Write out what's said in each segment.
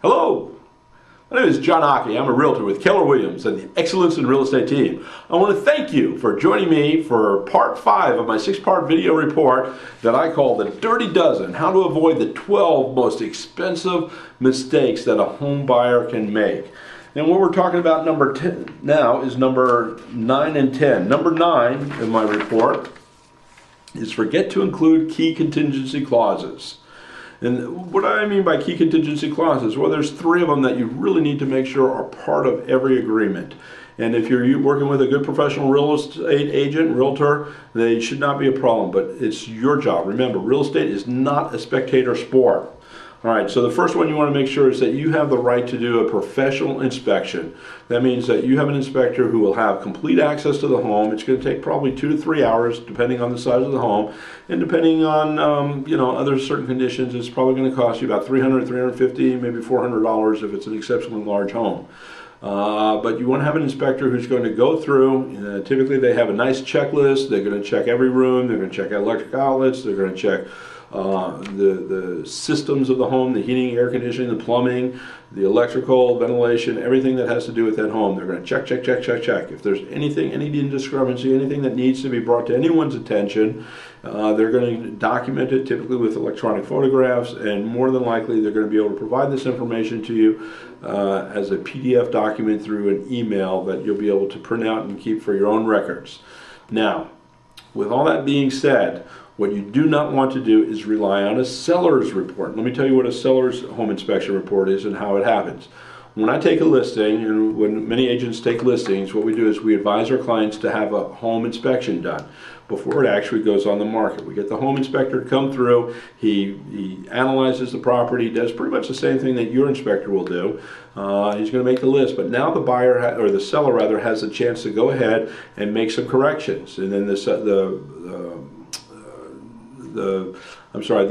Hello, my name is John Occhi. I'm a realtor with Keller Williams and the Excellence in Real Estate team. I want to thank you for joining me for part 5 of my 6-part video report that I call the Dirty Dozen, how to avoid the 12 most expensive mistakes that a home buyer can make. And what we're talking about number 10 now is number 9 and 10. Number 9 in my report is forget to include key contingency clauses. And what I mean by key contingency clauses, well, there's 3 of them that you really need to make sure are part of every agreement. And if you're working with a good professional real estate agent, realtor, they should not be a problem, but it's your job. Remember, real estate is not a spectator sport. All right, so the first one you want to make sure is that you have the right to do a professional inspection. That means that you have an inspector who will have complete access to the home. It's going to take probably 2 to 3 hours, depending on the size of the home, and depending on other certain conditions. It's probably going to cost you about $300, $350, maybe $400 if it's an exceptionally large home. But you want to have an inspector who's going to go through. Typically, they have a nice checklist. They're going to check every room. They're going to check electric outlets. They're going to check the systems of the home, the heating, air conditioning, the plumbing, the electrical, ventilation, everything that has to do with that home. They're going to check. If there's anything, any indiscrepancy, anything that needs to be brought to anyone's attention, they're going to document it, typically with electronic photographs, and more than likely they're going to be able to provide this information to you as a PDF document through an email that you'll be able to print out and keep for your own records. Now, with all that being said, what you do not want to do is rely on a seller's report. Let me tell you what a seller's home inspection report is and how it happens. When I take a listing, and when many agents take listings, what we do is we advise our clients to have a home inspection done before it actually goes on the market. We get the home inspector to come through, he analyzes the property, does pretty much the same thing that your inspector will do. He's going to make the list, but now the buyer, or the seller rather, has a chance to go ahead and make some corrections. And then the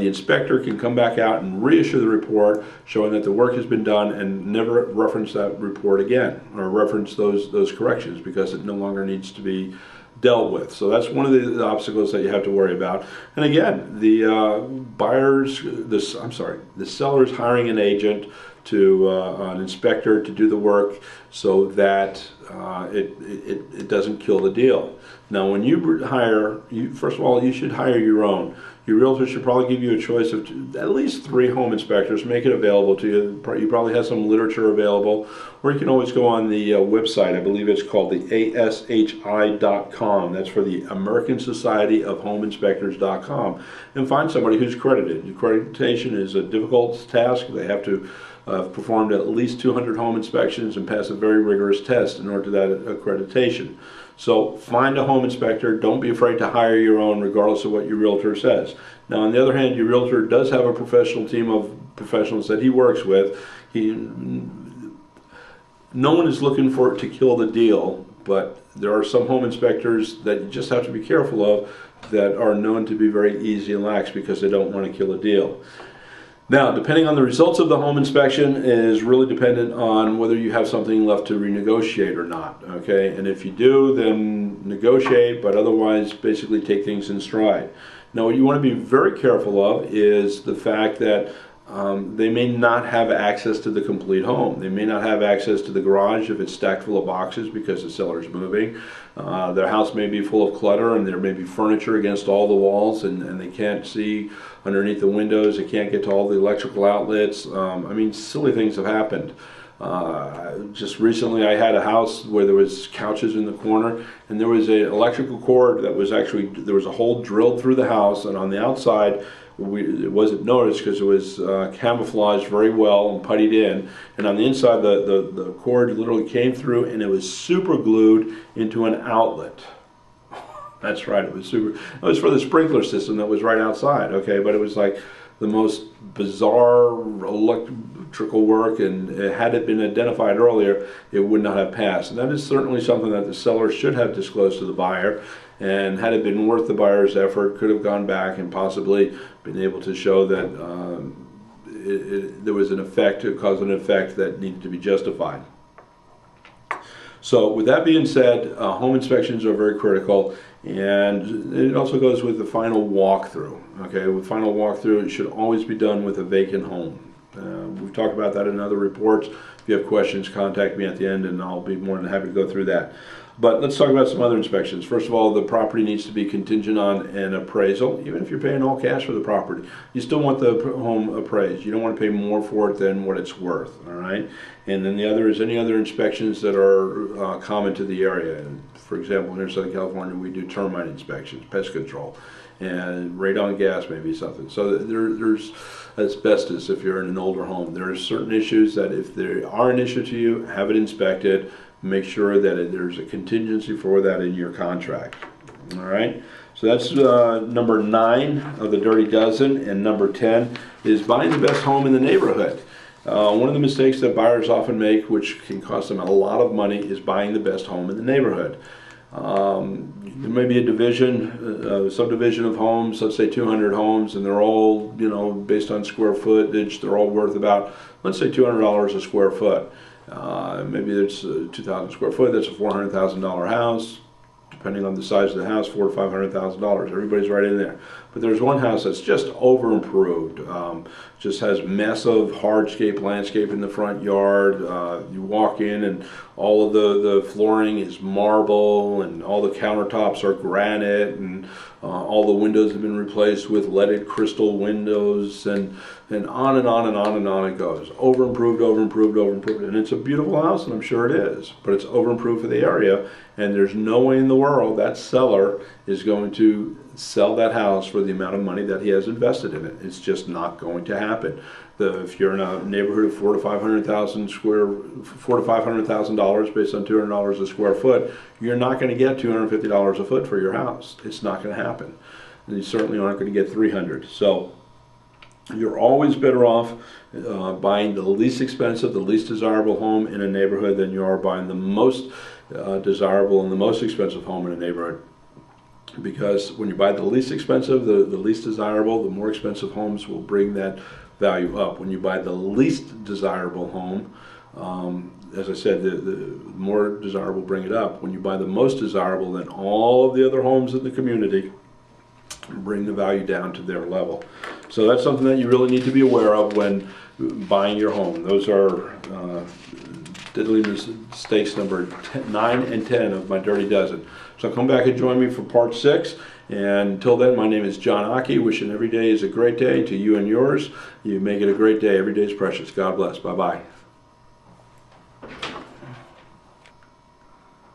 inspector can come back out and reissue the report showing that the work has been done and never reference that report again, or reference those corrections, because it no longer needs to be dealt with. So that's one of the obstacles that you have to worry about. And again, the seller's hiring an agent an inspector to do the work so that it doesn't kill the deal. Now, when you hire, first of all, you should hire your own. Your realtor should probably give you a choice of at least 3 home inspectors, make it available to you. You probably have some literature available, or you can always go on the website. I believe it's called the ASHI.com. That's for the American Society of Home Inspectors.com, and find somebody who's accredited. Accreditation is a difficult task. They have to performed at least 200 home inspections and pass a very rigorous test in order to that accreditation. So find a home inspector. Don't be afraid to hire your own, regardless of what your realtor says. Now, on the other hand, your realtor does have a professional team of professionals that he works with. No one is looking for it to kill the deal, but there are some home inspectors that you just have to be careful of that are known to be very easy and lax because they don't want to kill a deal. Now, depending on the results of the home inspection is really dependent on whether you have something left to renegotiate or not, okay? And if you do, then negotiate, but otherwise basically take things in stride. Now, what you want to be very careful of is the fact that they may not have access to the complete home. They may not have access to the garage if it's stacked full of boxes because the seller's moving. Their house may be full of clutter and there may be furniture against all the walls, and they can't see underneath the windows. They can't get to all the electrical outlets. I mean, silly things have happened. Just recently I had a house where there was couches in the corner, and there was an electrical cord that was actually, there was a hole drilled through the house, and on the outside it wasn't noticed because it was camouflaged very well and puttied in, and on the inside the cord literally came through and it was super glued into an outlet. That's right, it was for the sprinkler system that was right outside, okay, but it was like the most bizarre electrical work, and had it been identified earlier, it would not have passed. And that is certainly something that the seller should have disclosed to the buyer, and had it been worth the buyer's effort, could have gone back and possibly been able to show that there was an effect, a cause and effect that needed to be justified. So with that being said, home inspections are very critical, and it also goes with the final walkthrough. Okay, with final walkthrough, it should always be done with a vacant home. We've talked about that in other reports. If you have questions, contact me at the end and I'll be more than happy to go through that. But let's talk about some other inspections. First of all, the property needs to be contingent on an appraisal. Even if you're paying all cash for the property, you still want the home appraised. You don't want to pay more for it than what it's worth, all right? And then the other is any other inspections that are common to the area. And for example, here in Southern California, we do termite inspections, pest control, and radon gas may be something. So there's asbestos if you're in an older home. There are certain issues that if they are an issue to you, have it inspected. Make sure that there's a contingency for that in your contract. All right, so that's number 9 of the dirty dozen, and number 10 is buying the best home in the neighborhood. One of the mistakes that buyers often make, which can cost them a lot of money, is buying the best home in the neighborhood. There may be a subdivision of homes, let's say 200 homes, and they're all, based on square footage, they're all worth about, let's say $200 a square foot. Maybe it's 2,000 square foot, that's a $400,000 house. Depending on the size of the house, $400,000 to $500,000. Everybody's right in there. But there's one house that's just over improved. Just has massive hardscape landscape in the front yard. You walk in and all of the flooring is marble and all the countertops are granite and all the windows have been replaced with leaded crystal windows and on and on and on and on it goes. Over improved, over improved, over improved. And it's a beautiful house, and I'm sure it is. But it's over improved for the area, and there's no way in the world that seller is going to sell that house for the amount of money that he has invested in it. It's just not going to happen. If you're in a neighborhood of $400,000 to $500,000 based on $200 a square foot, you're not going to get $250 a foot for your house. It's not going to happen. And you certainly aren't going to get $300. So you're always better off buying the least expensive, the least desirable home in a neighborhood than you are buying the most desirable and the most expensive home in a neighborhood. Because when you buy the least expensive, the least desirable, the more expensive homes will bring that value up. When you buy the least desirable home, as I said, the more desirable bring it up. When you buy the most desirable, then all of the other homes in the community bring the value down to their level. So that's something that you really need to be aware of when buying your home. Those are deadly mistakes number 9 and 10 of my Dirty Dozen. So come back and join me for part 6. And until then, my name is John Occhi, wishing every day is a great day to you and yours. You make it a great day. Every day is precious. God bless. Bye-bye.